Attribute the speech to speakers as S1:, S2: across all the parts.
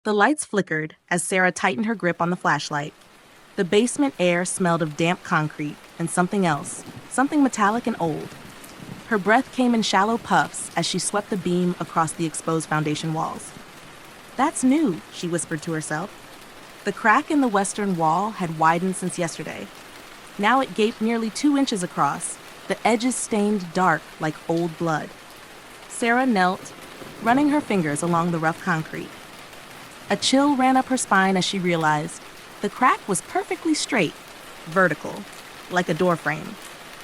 S1: The lights flickered as Sarah tightened her grip on the flashlight. The basement air smelled of damp concrete and something else, something metallic and old. Her breath came in shallow puffs as she swept the beam across the exposed foundation walls. "That's new," she whispered to herself. The crack in the western wall had widened since yesterday. Now it gaped nearly 2 inches across, the edges stained dark like old blood. Sarah knelt, running her fingers along the rough concrete. A chill ran up her spine as she realized the crack was perfectly straight, vertical, like a doorframe.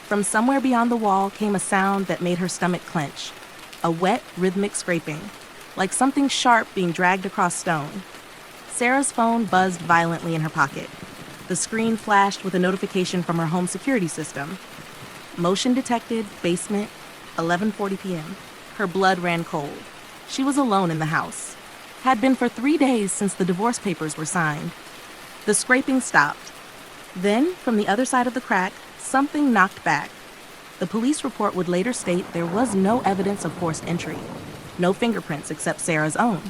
S1: From somewhere beyond the wall came a sound that made her stomach clench, a wet, rhythmic scraping, like something sharp being dragged across stone. Sarah's phone buzzed violently in her pocket. The screen flashed with a notification from her home security system. Motion detected, basement, 11:40 p.m. Her blood ran cold. She was alone in the house. Had been for 3 days since the divorce papers were signed. The scraping stopped. Then, from the other side of the crack, something knocked back. The police report would later state there was no evidence of forced entry, no fingerprints except Sarah's own.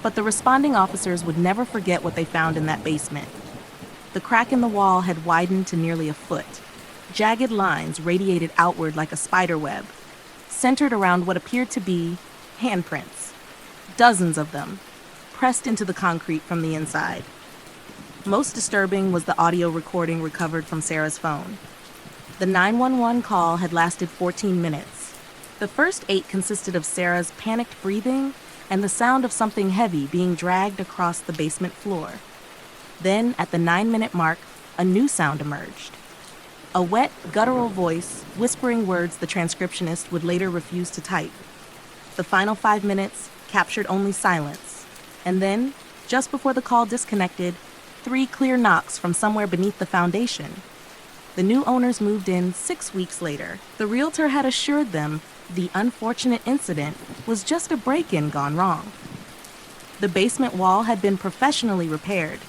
S1: But the responding officers would never forget what they found in that basement. The crack in the wall had widened to nearly a foot. Jagged lines radiated outward like a spider web, centered around what appeared to be handprints. Dozens of them, pressed into the concrete from the inside. Most disturbing was the audio recording recovered from Sarah's phone. The 911 call had lasted 14 minutes. The first 8 consisted of Sarah's panicked breathing and the sound of something heavy being dragged across the basement floor. Then, at the 9-minute mark, a new sound emerged. A wet, guttural voice whispering words the transcriptionist would later refuse to type. The final 5 minutes captured only silence. And then, just before the call disconnected, 3 clear knocks from somewhere beneath the foundation. The new owners moved in 6 weeks later. The realtor had assured them the unfortunate incident was just a break-in gone wrong. The basement wall had been professionally repaired,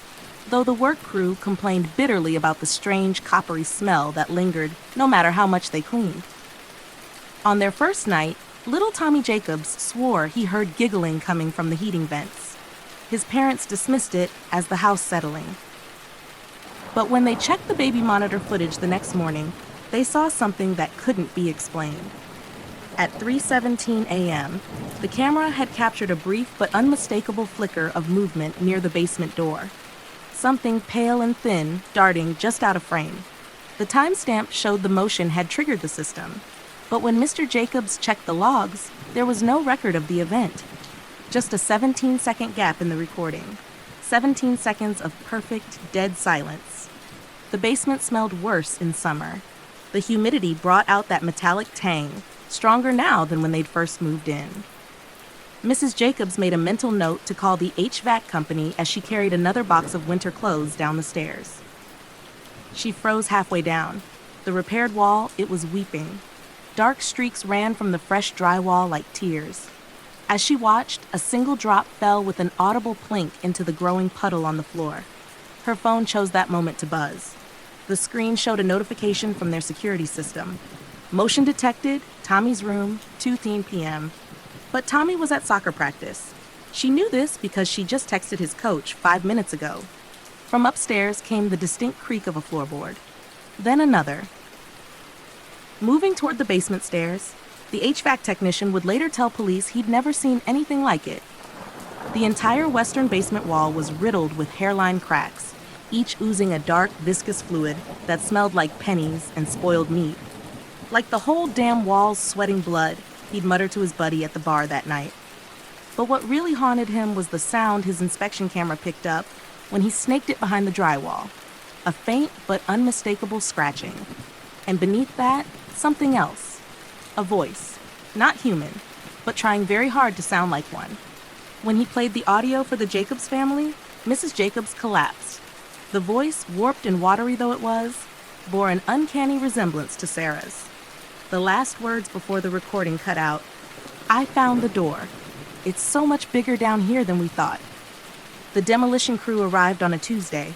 S1: though the work crew complained bitterly about the strange coppery smell that lingered no matter how much they cleaned. On their first night, little Tommy Jacobs swore he heard giggling coming from the heating vents. His parents dismissed it as the house settling. But when they checked the baby monitor footage the next morning, they saw something that couldn't be explained. At 3:17 a.m., the camera had captured a brief but unmistakable flicker of movement near the basement door. Something pale and thin darting just out of frame. The timestamp showed the motion had triggered the system, but when Mr. Jacobs checked the logs, there was no record of the event. Just a 17-second gap in the recording. 17 seconds of perfect, dead silence. The basement smelled worse in summer. The humidity brought out that metallic tang, stronger now than when they'd first moved in. Mrs. Jacobs made a mental note to call the HVAC company as she carried another box of winter clothes down the stairs. She froze halfway down. The repaired wall, it was weeping. Dark streaks ran from the fresh drywall like tears. As she watched, a single drop fell with an audible plink into the growing puddle on the floor. Her phone chose that moment to buzz. The screen showed a notification from their security system. Motion detected, Tommy's room, 2:10 p.m. But Tommy was at soccer practice. She knew this because she just texted his coach 5 minutes ago. From upstairs came the distinct creak of a floorboard. Then another. Moving toward the basement stairs, the HVAC technician would later tell police he'd never seen anything like it. The entire western basement wall was riddled with hairline cracks, each oozing a dark, viscous fluid that smelled like pennies and spoiled meat. Like the whole damn wall's sweating blood, he'd mutter to his buddy at the bar that night. But what really haunted him was the sound his inspection camera picked up when he snaked it behind the drywall. A faint but unmistakable scratching. And beneath that, something else. A voice. Not human, but trying very hard to sound like one. When he played the audio for the Jacobs family, Mrs. Jacobs collapsed. The voice, warped and watery though it was, bore an uncanny resemblance to Sarah's. The last words before the recording cut out, "I found the door. It's so much bigger down here than we thought." The demolition crew arrived on a Tuesday.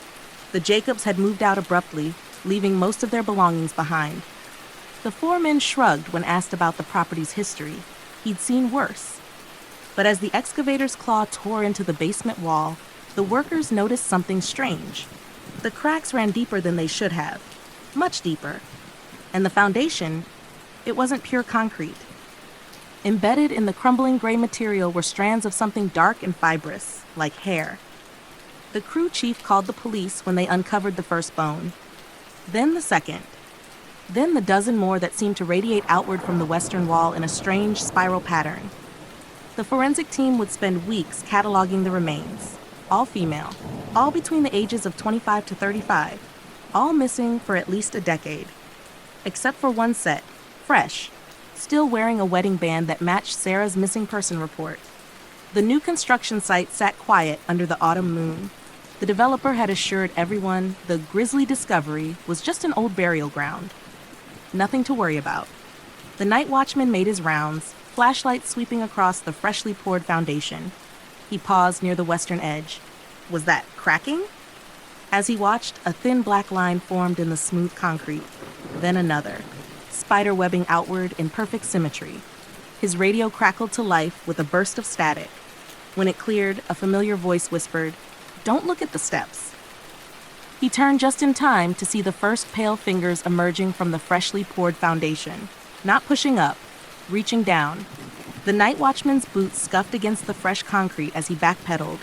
S1: The Jacobs had moved out abruptly, leaving most of their belongings behind. The 4 men shrugged when asked about the property's history. He'd seen worse. But as the excavator's claw tore into the basement wall, the workers noticed something strange. The cracks ran deeper than they should have, much deeper. And the foundation, it wasn't pure concrete. Embedded in the crumbling gray material were strands of something dark and fibrous, like hair. The crew chief called the police when they uncovered the first bone. Then the second. Then the dozen more that seemed to radiate outward from the western wall in a strange spiral pattern. The forensic team would spend weeks cataloging the remains, all female, all between the ages of 25 to 35, all missing for at least a decade. Except for one set, fresh, still wearing a wedding band that matched Sarah's missing person report. The new construction site sat quiet under the autumn moon. The developer had assured everyone the grisly discovery was just an old burial ground. Nothing to worry about. The night watchman made his rounds, flashlight sweeping across the freshly poured foundation. He paused near the western edge. Was that cracking? As he watched, a thin black line formed in the smooth concrete, then another, spider webbing outward in perfect symmetry. His radio crackled to life with a burst of static. When it cleared, a familiar voice whispered, "Don't look at the steps." He turned just in time to see the first pale fingers emerging from the freshly poured foundation, not pushing up, reaching down. The night watchman's boots scuffed against the fresh concrete as he backpedaled,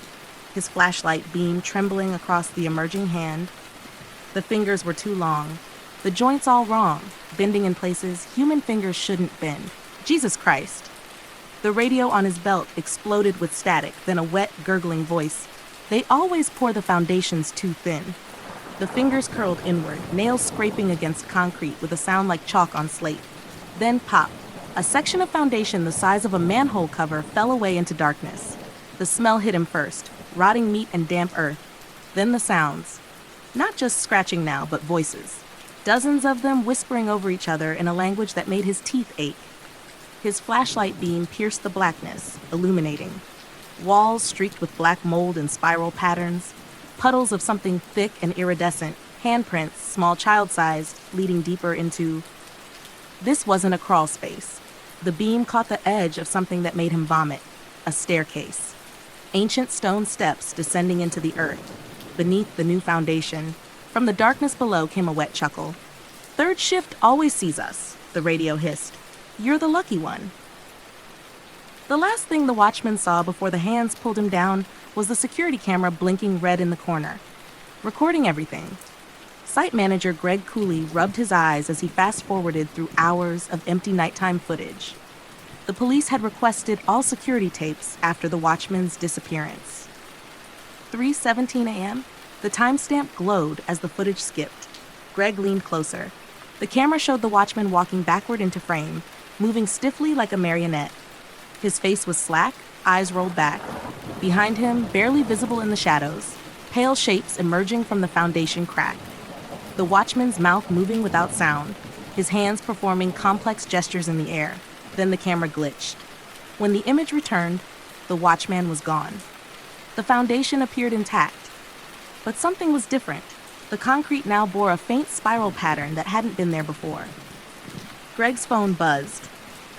S1: his flashlight beam trembling across the emerging hand. The fingers were too long, the joints all wrong, bending in places human fingers shouldn't bend. Jesus Christ. The radio on his belt exploded with static, then a wet, gurgling voice. They always pour the foundations too thin. The fingers curled inward, nails scraping against concrete with a sound like chalk on slate. Then pop. A section of foundation the size of a manhole cover fell away into darkness. The smell hit him first, rotting meat and damp earth. Then the sounds. Not just scratching now, but voices. Dozens of them whispering over each other in a language that made his teeth ache. His flashlight beam pierced the blackness, illuminating. Walls streaked with black mold and spiral patterns. Puddles of something thick and iridescent, handprints, small child-sized, leading deeper into... This wasn't a crawl space. The beam caught the edge of something that made him vomit. A staircase. Ancient stone steps descending into the earth. Beneath the new foundation, from the darkness below came a wet chuckle. "Third shift always sees us," the radio hissed. "You're the lucky one." The last thing the watchman saw before the hands pulled him down was the security camera blinking red in the corner, recording everything. Site manager Greg Cooley rubbed his eyes as he fast-forwarded through hours of empty nighttime footage. The police had requested all security tapes after the watchman's disappearance. 3:17 a.m., the timestamp glowed as the footage skipped. Greg leaned closer. The camera showed the watchman walking backward into frame, moving stiffly like a marionette. His face was slack, eyes rolled back. Behind him, barely visible in the shadows, pale shapes emerging from the foundation crack. The watchman's mouth moving without sound, his hands performing complex gestures in the air. Then the camera glitched. When the image returned, the watchman was gone. The foundation appeared intact. But something was different. The concrete now bore a faint spiral pattern that hadn't been there before. Greg's phone buzzed.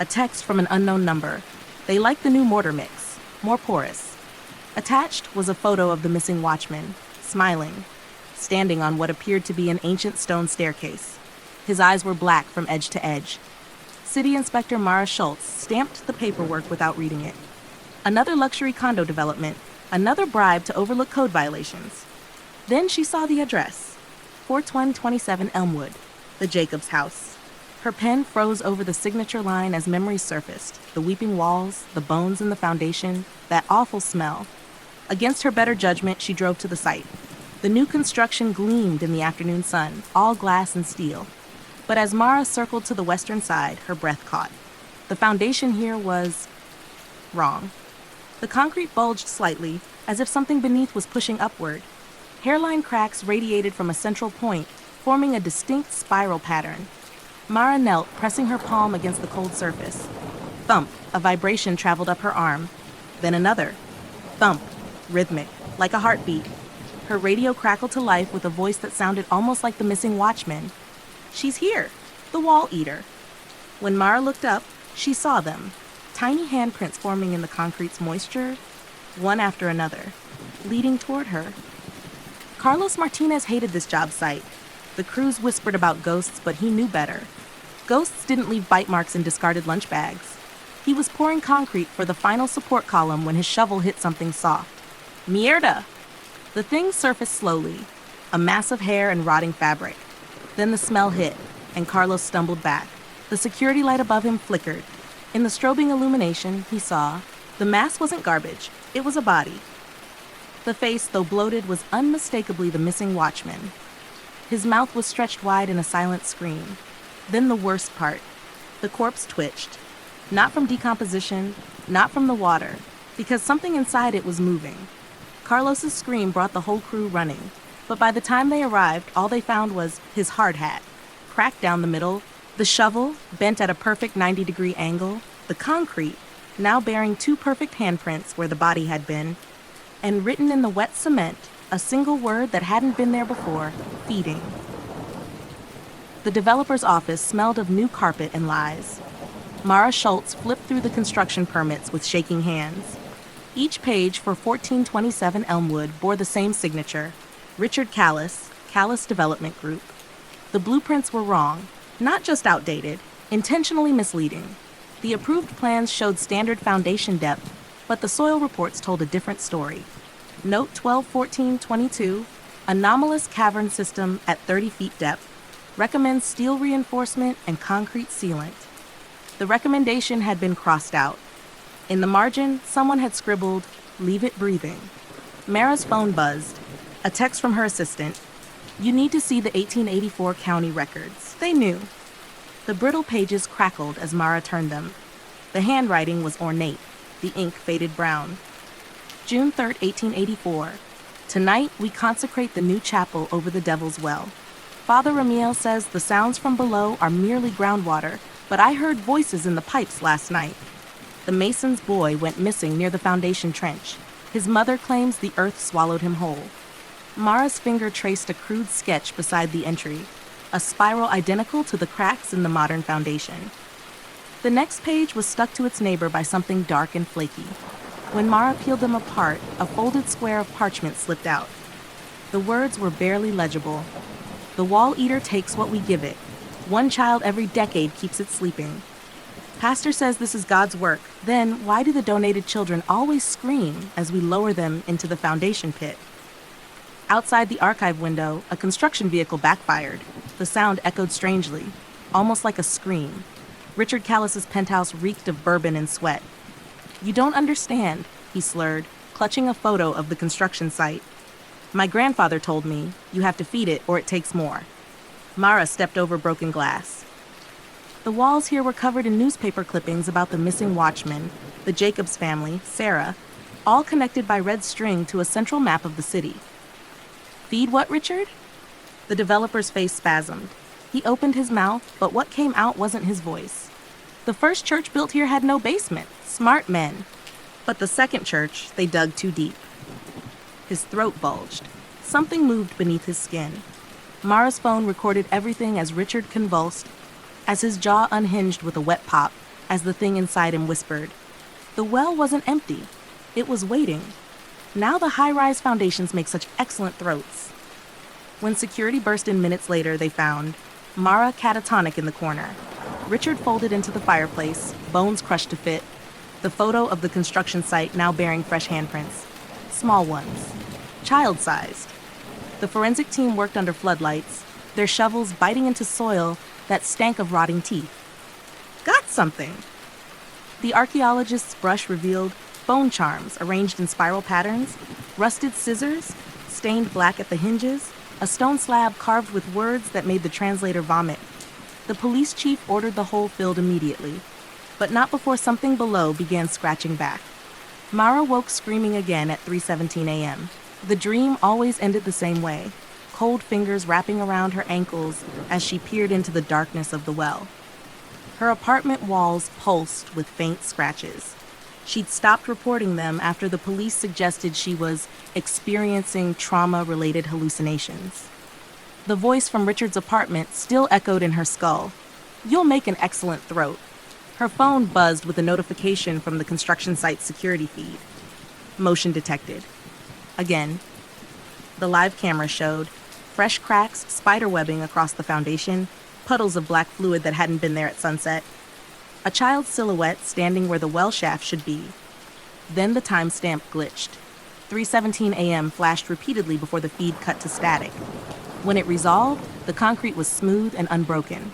S1: A text from an unknown number. They liked the new mortar mix, more porous. Attached was a photo of the missing watchman, smiling, standing on what appeared to be an ancient stone staircase. His eyes were black from edge to edge. City Inspector Mara Schultz stamped the paperwork without reading it. Another luxury condo development, another bribe to overlook code violations. Then she saw the address, 4127 Elmwood, the Jacobs house. Her pen froze over the signature line as memories surfaced, the weeping walls, the bones in the foundation, that awful smell. Against her better judgment, she drove to the site. The new construction gleamed in the afternoon sun, all glass and steel. But as Mara circled to the western side, her breath caught. The foundation here was... wrong. The concrete bulged slightly, as if something beneath was pushing upward. Hairline cracks radiated from a central point, forming a distinct spiral pattern. Mara knelt, pressing her palm against the cold surface. Thump, a vibration traveled up her arm. Then another. Thump, rhythmic, like a heartbeat. Her radio crackled to life with a voice that sounded almost like the missing watchman. "She's here, the wall eater." When Mara looked up, she saw them. tiny handprints forming in the concrete's moisture, one after another, leading toward her. Carlos Martinez hated this job site. The crews whispered about ghosts, but he knew better. Ghosts didn't leave bite marks in discarded lunch bags. He was pouring concrete for the final support column when his shovel hit something soft. Mierda! The thing surfaced slowly, a mass of hair and rotting fabric. Then the smell hit, and Carlos stumbled back. The security light above him flickered. In the strobing illumination, he saw the mass wasn't garbage, it was a body. The face, though bloated, was unmistakably the missing watchman. His mouth was stretched wide in a silent scream. Then the worst part. The corpse twitched. Not from decomposition, not from the water, because something inside it was moving. Carlos's scream brought the whole crew running, but by the time they arrived, all they found was his hard hat, cracked down the middle, the shovel, bent at a perfect 90-degree angle, the concrete, now bearing two perfect handprints where the body had been, and written in the wet cement, a single word that hadn't been there before, feeding. The developer's office smelled of new carpet and lies. Mara Schultz flipped through the construction permits with shaking hands. Each page for 1427 Elmwood bore the same signature, Richard Callis, Callis Development Group. The blueprints were wrong, not just outdated, intentionally misleading. The approved plans showed standard foundation depth, but the soil reports told a different story. Note 121422, anomalous cavern system at 30 feet depth, recommends steel reinforcement and concrete sealant. The recommendation had been crossed out. In the margin, someone had scribbled, "Leave it breathing." Mara's phone buzzed. A text from her assistant. "You need to see the 1884 county records." They knew. The brittle pages crackled as Mara turned them. The handwriting was ornate, the ink faded brown. June 3rd, 1884. Tonight, we consecrate the new chapel over the Devil's Well. Father Ramiel says the sounds from below are merely groundwater, but I heard voices in the pipes last night. The mason's boy went missing near the foundation trench. His mother claims the earth swallowed him whole. Mara's finger traced a crude sketch beside the entry, a spiral identical to the cracks in the modern foundation. The next page was stuck to its neighbor by something dark and flaky. When Mara peeled them apart, a folded square of parchment slipped out. The words were barely legible. "The wall eater takes what we give it. One child every decade keeps it sleeping. Pastor says this is God's work. Then why do the donated children always scream as we lower them into the foundation pit?" Outside the archive window, a construction vehicle backfired. The sound echoed strangely, almost like a scream. Richard Callis's penthouse reeked of bourbon and sweat. "You don't understand," he slurred, clutching a photo of the construction site. "My grandfather told me, you have to feed it or it takes more." Mara stepped over broken glass. The walls here were covered in newspaper clippings about the missing watchman, the Jacobs family, Sarah, all connected by red string to a central map of the city. "Feed what, Richard?" The developer's face spasmed. He opened his mouth, but what came out wasn't his voice. The first church built here had no basement. Smart men. But the second church, they dug too deep. His throat bulged. Something moved beneath his skin. Mara's phone recorded everything as Richard convulsed, as his jaw unhinged with a wet pop, as the thing inside him whispered. The well wasn't empty. It was waiting. Now the high-rise foundations make such excellent throats. When security burst in minutes later, they found Mara catatonic in the corner, Richard folded into the fireplace, bones crushed to fit, the photo of the construction site now bearing fresh handprints. Small ones. Child-sized. The forensic team worked under floodlights, their shovels biting into soil that stank of rotting teeth. Got something! The archaeologist's brush revealed bone charms arranged in spiral patterns, rusted scissors, stained black at the hinges, a stone slab carved with words that made the translator vomit. The police chief ordered the hole filled immediately, but not before something below began scratching back. Mara woke screaming again at 3:17 a.m. The dream always ended the same way, cold fingers wrapping around her ankles as she peered into the darkness of the well. Her apartment walls pulsed with faint scratches. She'd stopped reporting them after the police suggested she was experiencing trauma-related hallucinations. The voice from Richard's apartment still echoed in her skull. "You'll make an excellent throat." Her phone buzzed with a notification from the construction site's security feed. Motion detected. Again. The live camera showed fresh cracks, spider webbing across the foundation, puddles of black fluid that hadn't been there at sunset, a child's silhouette standing where the well shaft should be. Then the timestamp glitched. 3:17 a.m. flashed repeatedly before the feed cut to static. When it resolved, the concrete was smooth and unbroken.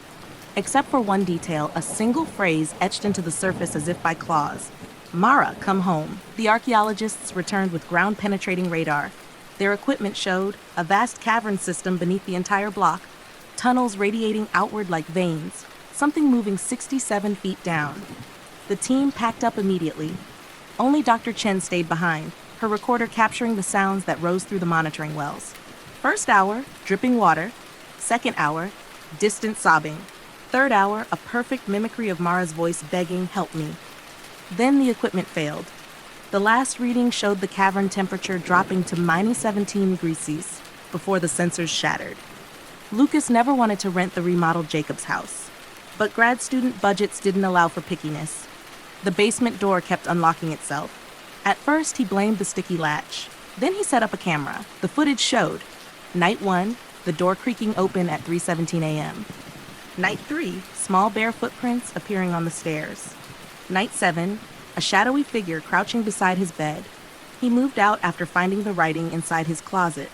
S1: Except for one detail, a single phrase etched into the surface as if by claws. "Mara, come home." The archaeologists returned with ground-penetrating radar. Their equipment showed a vast cavern system beneath the entire block, tunnels radiating outward like veins, something moving 67 feet down. The team packed up immediately. Only Dr. Chen stayed behind, her recorder capturing the sounds that rose through the monitoring wells. First hour, dripping water. Second hour, distant sobbing. Third hour, a perfect mimicry of Mara's voice begging, "Help me." Then the equipment failed. The last reading showed the cavern temperature dropping to -17 degrees Celsius before the sensors shattered. Lucas never wanted to rent the remodeled Jacob's house, but grad student budgets didn't allow for pickiness. The basement door kept unlocking itself. At first, he blamed the sticky latch. Then he set up a camera. The footage showed. Night 1, the door creaking open at 3:17 a.m. Night 3, small bare footprints appearing on the stairs. Night 7, a shadowy figure crouching beside his bed. He moved out after finding the writing inside his closet.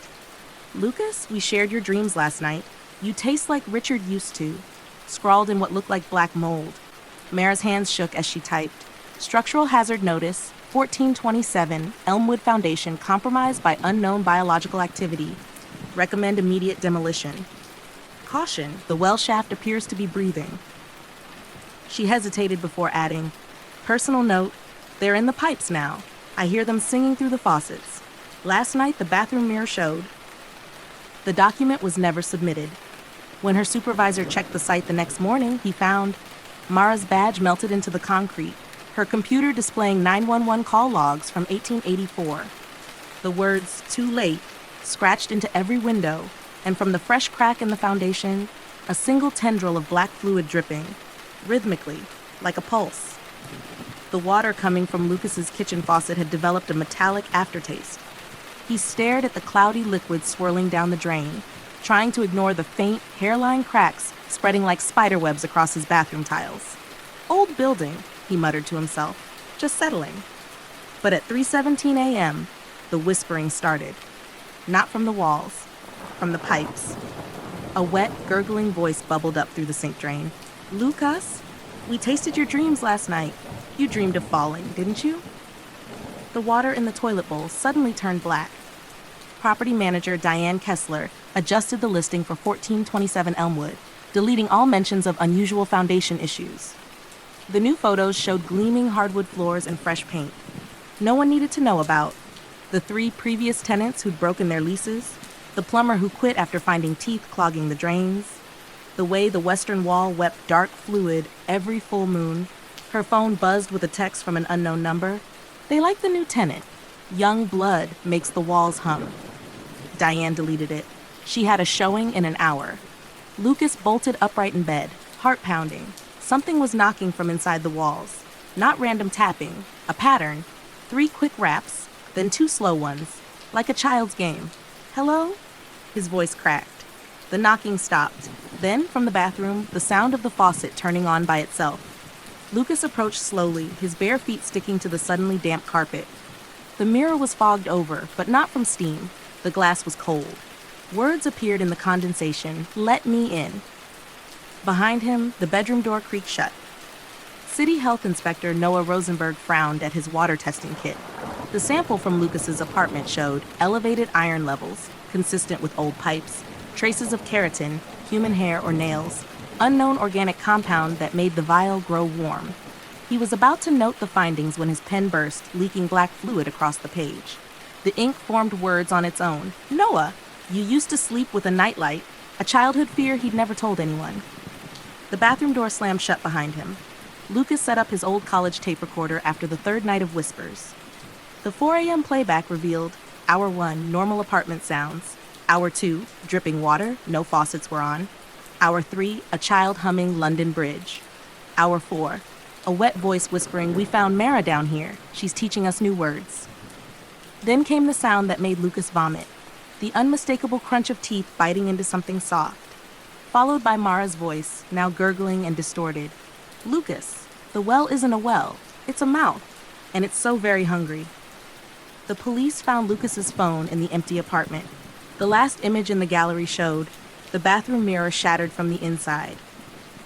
S1: "Lucas, we shared your dreams last night. You taste like Richard used to," scrawled in what looked like black mold. Mara's hands shook as she typed. "Structural hazard notice, 1427, Elmwood Foundation compromised by unknown biological activity. Recommend immediate demolition. Caution, the well shaft appears to be breathing." She hesitated before adding, "Personal note, they're in the pipes now. I hear them singing through the faucets. Last night, the bathroom mirror showed." The document was never submitted. When her supervisor checked the site the next morning, he found Mara's badge melted into the concrete, her computer displaying 911 call logs from 1884. The words, "too late," scratched into every window, and from the fresh crack in the foundation, a single tendril of black fluid dripping, rhythmically, like a pulse. The water coming from Lucas's kitchen faucet had developed a metallic aftertaste. He stared at the cloudy liquid swirling down the drain, trying to ignore the faint, hairline cracks spreading like spider webs across his bathroom tiles. "Old building," he muttered to himself, just settling. But at 3:17 a.m., the whispering started. Not from the walls, from the pipes. A wet, gurgling voice bubbled up through the sink drain. "Lucas, we tasted your dreams last night. You dreamed of falling, didn't you?" The water in the toilet bowl suddenly turned black. Property manager Diane Kessler adjusted the listing for 1427 Elmwood, deleting all mentions of unusual foundation issues. The new photos showed gleaming hardwood floors and fresh paint. No one needed to know about the 3 previous tenants who'd broken their leases, the plumber who quit after finding teeth clogging the drains, the way the western wall wept dark fluid every full moon. Her phone buzzed with a text from an unknown number. "They like the new tenant. Young blood makes the walls hum." Diane deleted it. She had a showing in an hour. Lucas bolted upright in bed, heart pounding. Something was knocking from inside the walls. Not random tapping, a pattern. 3 quick raps, then 2 slow ones, like a child's game. "Hello?" His voice cracked. The knocking stopped. Then, from the bathroom, the sound of the faucet turning on by itself. Lucas approached slowly, his bare feet sticking to the suddenly damp carpet. The mirror was fogged over, but not from steam. The glass was cold. Words appeared in the condensation. "Let me in." Behind him, the bedroom door creaked shut. City Health Inspector Noah Rosenberg frowned at his water testing kit. The sample from Lucas's apartment showed elevated iron levels, consistent with old pipes, traces of keratin, human hair or nails, unknown organic compound that made the vial grow warm. He was about to note the findings when his pen burst, leaking black fluid across the page. The ink formed words on its own. "Noah, you used to sleep with a nightlight, a childhood fear he'd never told anyone." The bathroom door slammed shut behind him. Lucas set up his old college tape recorder after the 3rd night of whispers. The 4 a.m. playback revealed Hour 1, normal apartment sounds. Hour 2, dripping water, no faucets were on. Hour 3, a child humming London Bridge. Hour 4, a wet voice whispering, "We found Mara down here. She's teaching us new words." Then came the sound that made Lucas vomit, the unmistakable crunch of teeth biting into something soft, followed by Mara's voice, now gurgling and distorted. "Lucas, the well isn't a well, it's a mouth, and it's so very hungry." The police found Lucas's phone in the empty apartment. The last image in the gallery showed the bathroom mirror shattered from the inside.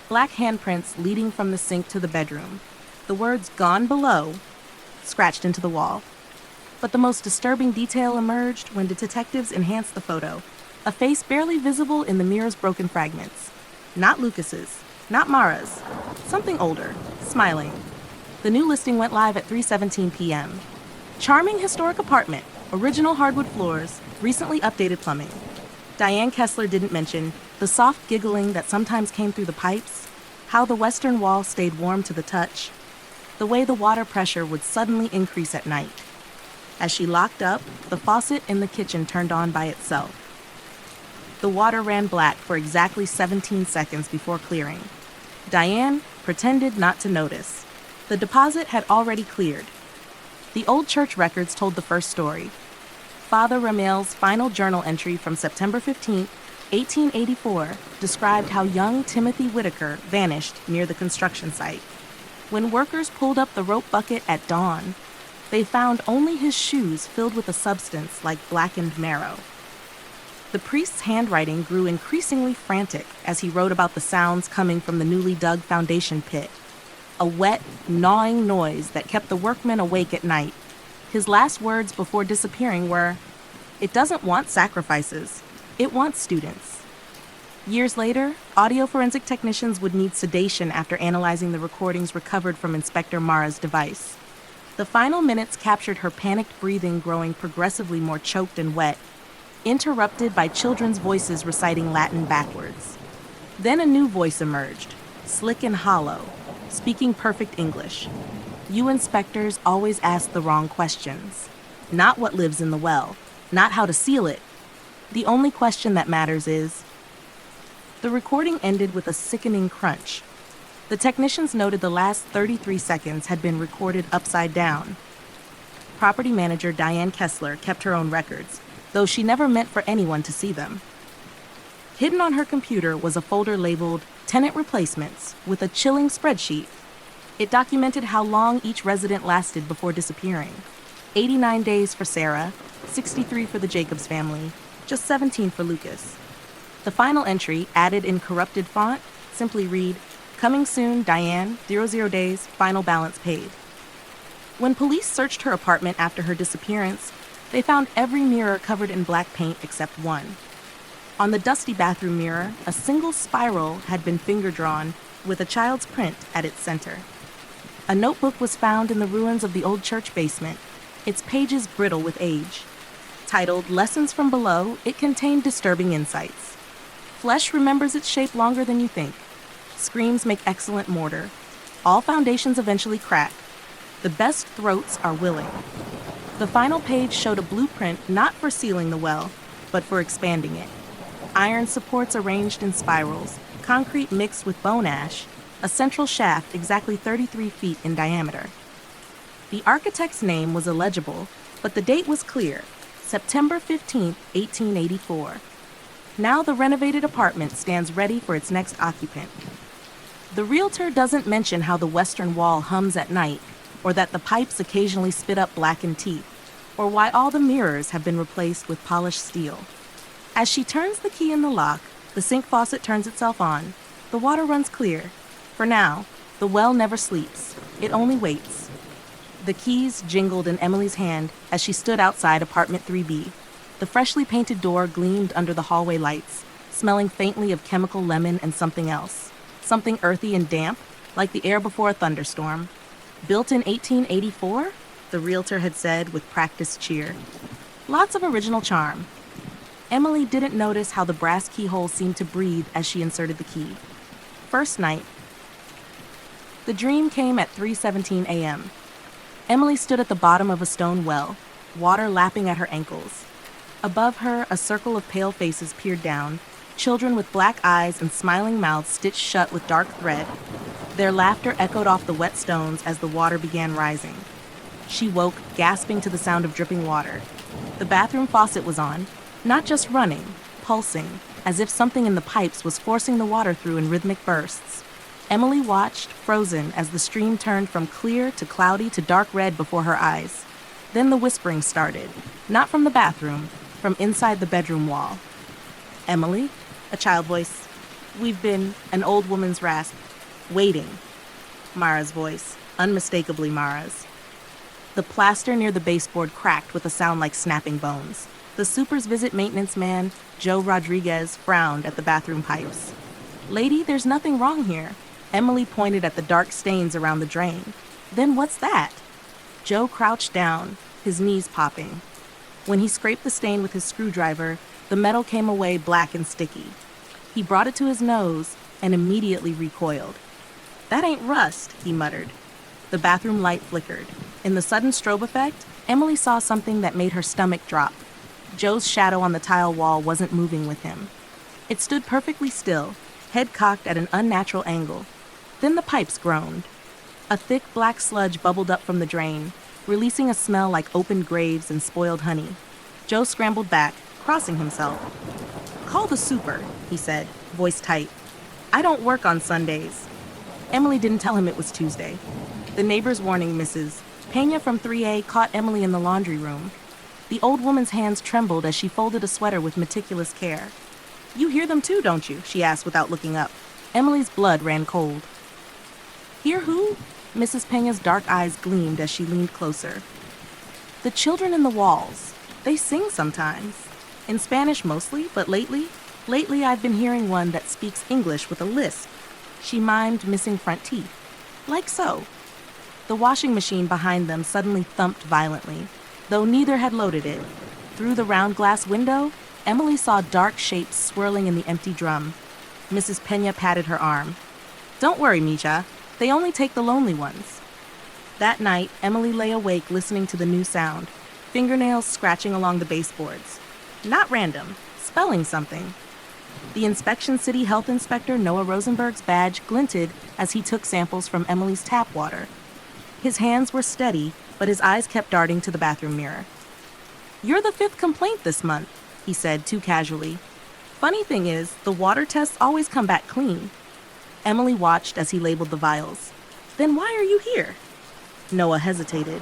S1: Black handprints leading from the sink to the bedroom. The words "gone below" scratched into the wall. But the most disturbing detail emerged when the detectives enhanced the photo. A face barely visible in the mirror's broken fragments. Not Lucas's, not Mara's. Something older, smiling. The new listing went live at 3:17 p.m. Charming historic apartment, original hardwood floors, recently updated plumbing. Diane Kessler didn't mention the soft giggling that sometimes came through the pipes, how the western wall stayed warm to the touch, the way the water pressure would suddenly increase at night. As she locked up, the faucet in the kitchen turned on by itself. The water ran black for exactly 17 seconds before clearing. Diane pretended not to notice. The deposit had already cleared. The old church records told the first story. Father Ramel's final journal entry from September 15, 1884, described how young Timothy Whitaker vanished near the construction site. When workers pulled up the rope bucket at dawn, they found only his shoes filled with a substance like blackened marrow. The priest's handwriting grew increasingly frantic as he wrote about the sounds coming from the newly dug foundation pit. A wet, gnawing noise that kept the workmen awake at night. His last words before disappearing were, "It doesn't want sacrifices. It wants students." Years later, audio forensic technicians would need sedation after analyzing the recordings recovered from Inspector Mara's device. The final minutes captured her panicked breathing growing progressively more choked and wet, interrupted by children's voices reciting Latin backwards. Then a new voice emerged, slick and hollow, speaking perfect English. "You inspectors always ask the wrong questions. Not what lives in the well, not how to seal it. The only question that matters is..." The recording ended with a sickening crunch. The technicians noted the last 33 seconds had been recorded upside down. Property manager Diane Kessler kept her own records, though she never meant for anyone to see them. Hidden on her computer was a folder labeled "Tenant Replacements" with a chilling spreadsheet. It documented how long each resident lasted before disappearing. 89 days for Sarah, 63 for the Jacobs family, just 17 for Lucas. The final entry, added in corrupted font, simply read, "Coming soon, Diane, 00 days, final balance paid." When police searched her apartment after her disappearance, they found every mirror covered in black paint except one. On the dusty bathroom mirror, a single spiral had been finger-drawn with a child's print at its center. A notebook was found in the ruins of the old church basement, its pages brittle with age. Titled "Lessons from Below," it contained disturbing insights. Flesh remembers its shape longer than you think. Screams make excellent mortar. All foundations eventually crack. The best throats are willing. The final page showed a blueprint not for sealing the well, but for expanding it. Iron supports arranged in spirals, concrete mixed with bone ash, a central shaft exactly 33 feet in diameter. The architect's name was illegible, but the date was clear, September 15, 1884. Now the renovated apartment stands ready for its next occupant. The realtor doesn't mention how the western wall hums at night, or that the pipes occasionally spit up blackened teeth, or why all the mirrors have been replaced with polished steel. As she turns the key in the lock, the sink faucet turns itself on. The water runs clear. For now, the well never sleeps. It only waits. The keys jingled in Emily's hand as she stood outside apartment 3B. The freshly painted door gleamed under the hallway lights, smelling faintly of chemical lemon and something else. Something earthy and damp, like the air before a thunderstorm. "Built in 1884? The realtor had said with practiced cheer. Lots of original charm. Emily didn't notice how the brass keyhole seemed to breathe as she inserted the key. First night. The dream came at 3:17 a.m. Emily stood at the bottom of a stone well, water lapping at her ankles. Above her, a circle of pale faces peered down, children with black eyes and smiling mouths stitched shut with dark thread. Their laughter echoed off the wet stones as the water began rising. She woke, gasping to the sound of dripping water. The bathroom faucet was on, not just running, pulsing, as if something in the pipes was forcing the water through in rhythmic bursts. Emily watched, frozen, as the stream turned from clear to cloudy to dark red before her eyes. Then the whispering started, not from the bathroom, from inside the bedroom wall. "Emily?" A child voice. "We've been," an old woman's rasp. "Waiting." Mara's voice, unmistakably Mara's. The plaster near the baseboard cracked with a sound like snapping bones. The super's visit maintenance man, Joe Rodriguez, frowned at the bathroom pipes. "Lady, there's nothing wrong here." Emily pointed at the dark stains around the drain. "Then what's that?" Joe crouched down, his knees popping. When he scraped the stain with his screwdriver, the metal came away black and sticky. He brought it to his nose and immediately recoiled. "That ain't rust," he muttered. The bathroom light flickered. In the sudden strobe effect, Emily saw something that made her stomach drop. Joe's shadow on the tile wall wasn't moving with him. It stood perfectly still, head cocked at an unnatural angle. Then the pipes groaned. A thick black sludge bubbled up from the drain, releasing a smell like opened graves and spoiled honey. Joe scrambled back, crossing himself. "Call the super," he said, voice tight. "I don't work on Sundays." Emily didn't tell him it was Tuesday. The neighbor's warning, Mrs. Pena from 3A caught Emily in the laundry room. The old woman's hands trembled as she folded a sweater with meticulous care. "You hear them too, don't you?" she asked without looking up. Emily's blood ran cold. "Hear who?" Mrs. Pena's dark eyes gleamed as she leaned closer. "The children in the walls. They sing sometimes. In Spanish mostly, but lately I've been hearing one that speaks English with a lisp." She mimed missing front teeth. "Like so." The washing machine behind them suddenly thumped violently, though neither had loaded it. Through the round glass window, Emily saw dark shapes swirling in the empty drum. Mrs. Pena patted her arm. "Don't worry, Misha. They only take the lonely ones." That night, Emily lay awake listening to the new sound, fingernails scratching along the baseboards. Not random, spelling something. The Inspection City Health Inspector Noah Rosenberg's badge glinted as he took samples from Emily's tap water. His hands were steady, but his eyes kept darting to the bathroom mirror. "You're the 5th complaint this month," he said too casually. "Funny thing is, the water tests always come back clean." Emily watched as he labeled the vials. "Then why are you here?" Noah hesitated.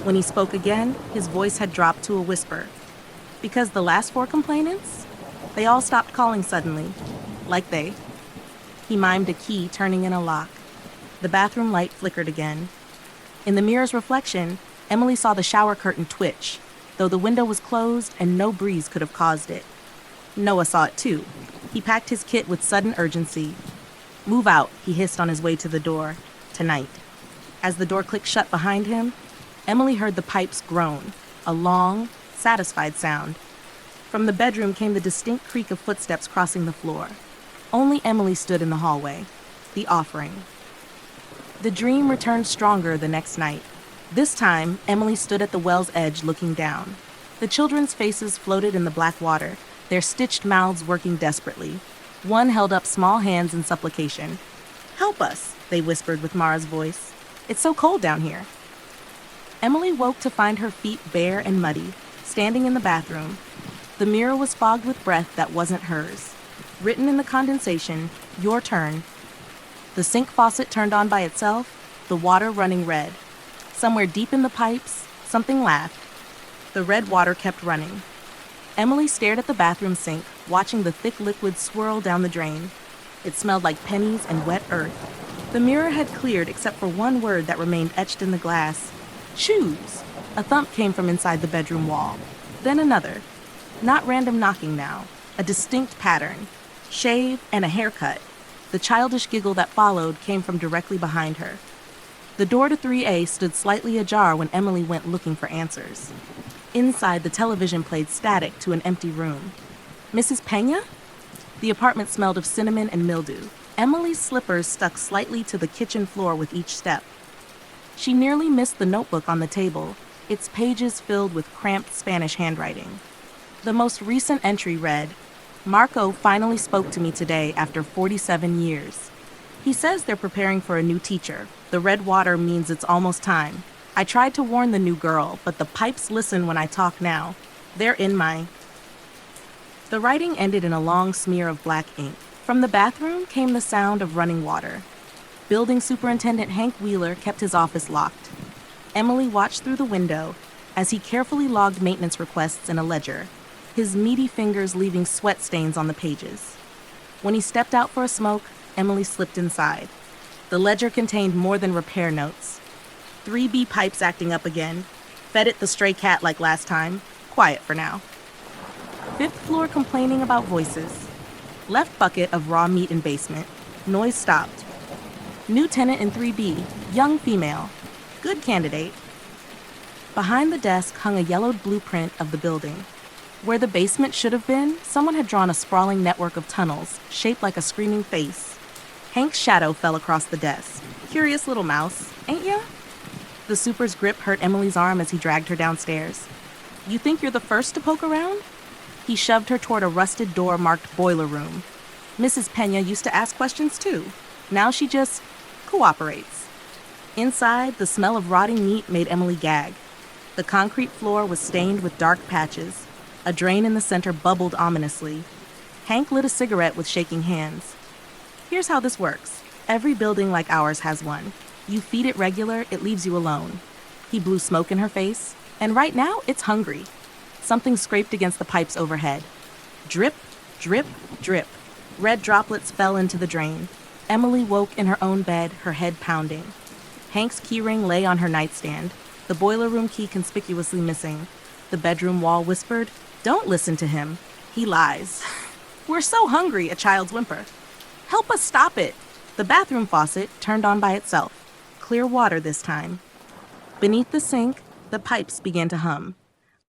S1: When he spoke again, his voice had dropped to a whisper. "Because the last 4 complainants? They all stopped calling suddenly. Like they." He mimed a key turning in a lock. The bathroom light flickered again. In the mirror's reflection, Emily saw the shower curtain twitch, though the window was closed and no breeze could have caused it. Noah saw it too. He packed his kit with sudden urgency. "Move out," he hissed on his way to the door. "Tonight." As the door clicked shut behind him, Emily heard the pipes groan, a long, satisfied sound. From the bedroom came the distinct creak of footsteps crossing the floor. Only Emily stood in the hallway. The offering. The dream returned stronger the next night. This time, Emily stood at the well's edge looking down. The children's faces floated in the black water, their stitched mouths working desperately. One held up small hands in supplication. "Help us," they whispered with Mara's voice. "It's so cold down here." Emily woke to find her feet bare and muddy, standing in the bathroom. The mirror was fogged with breath that wasn't hers. Written in the condensation, "Your turn." The sink faucet turned on by itself, the water running red. Somewhere deep in the pipes, something laughed. The red water kept running. Emily stared at the bathroom sink, watching the thick liquid swirl down the drain. It smelled like pennies and wet earth. The mirror had cleared except for one word that remained etched in the glass. "Shoes." A thump came from inside the bedroom wall. Then another. Not random knocking now. A distinct pattern. Shave and a haircut. The childish giggle that followed came from directly behind her. The door to 3A stood slightly ajar when Emily went looking for answers. Inside, the television played static to an empty room. "Mrs. Pena?" The apartment smelled of cinnamon and mildew. Emily's slippers stuck slightly to the kitchen floor with each step. She nearly missed the notebook on the table, its pages filled with cramped Spanish handwriting. The most recent entry read, "Marco finally spoke to me today after 47 years. He says they're preparing for a new teacher. The red water means it's almost time. I tried to warn the new girl, but the pipes listen when I talk now. They're in my... The writing ended in a long smear of black ink. From the bathroom came the sound of running water. Building Superintendent Hank Wheeler kept his office locked. Emily watched through the window as he carefully logged maintenance requests in a ledger, his meaty fingers leaving sweat stains on the pages. When he stepped out for a smoke, Emily slipped inside. The ledger contained more than repair notes. 3B pipes acting up again. Fed it the stray cat like last time. Quiet for now. 5th floor complaining about voices. Left bucket of raw meat in basement. Noise stopped. New tenant in 3B, young female. Good candidate. Behind the desk hung a yellowed blueprint of the building. Where the basement should have been, someone had drawn a sprawling network of tunnels, shaped like a screaming face. Hank's shadow fell across the desk. Curious little mouse, ain't ya? The super's grip hurt Emily's arm as he dragged her downstairs. You think you're the first to poke around? He shoved her toward a rusted door marked boiler room. Mrs. Pena used to ask questions too. Now she just cooperates. Inside, the smell of rotting meat made Emily gag. The concrete floor was stained with dark patches. A drain in the center bubbled ominously. Hank lit a cigarette with shaking hands. Here's how this works. Every building like ours has one. You feed it regular, it leaves you alone. He blew smoke in her face, and right now it's hungry. Something scraped against the pipes overhead. Drip, drip, drip. Red droplets fell into the drain. Emily woke in her own bed, her head pounding. Hank's keyring lay on her nightstand, the boiler room key conspicuously missing. The bedroom wall whispered, "Don't listen to him. He lies." "We're so hungry," a child's whimper. "Help us stop it." The bathroom faucet turned on by itself. Clear water this time. Beneath the sink, the pipes began to hum.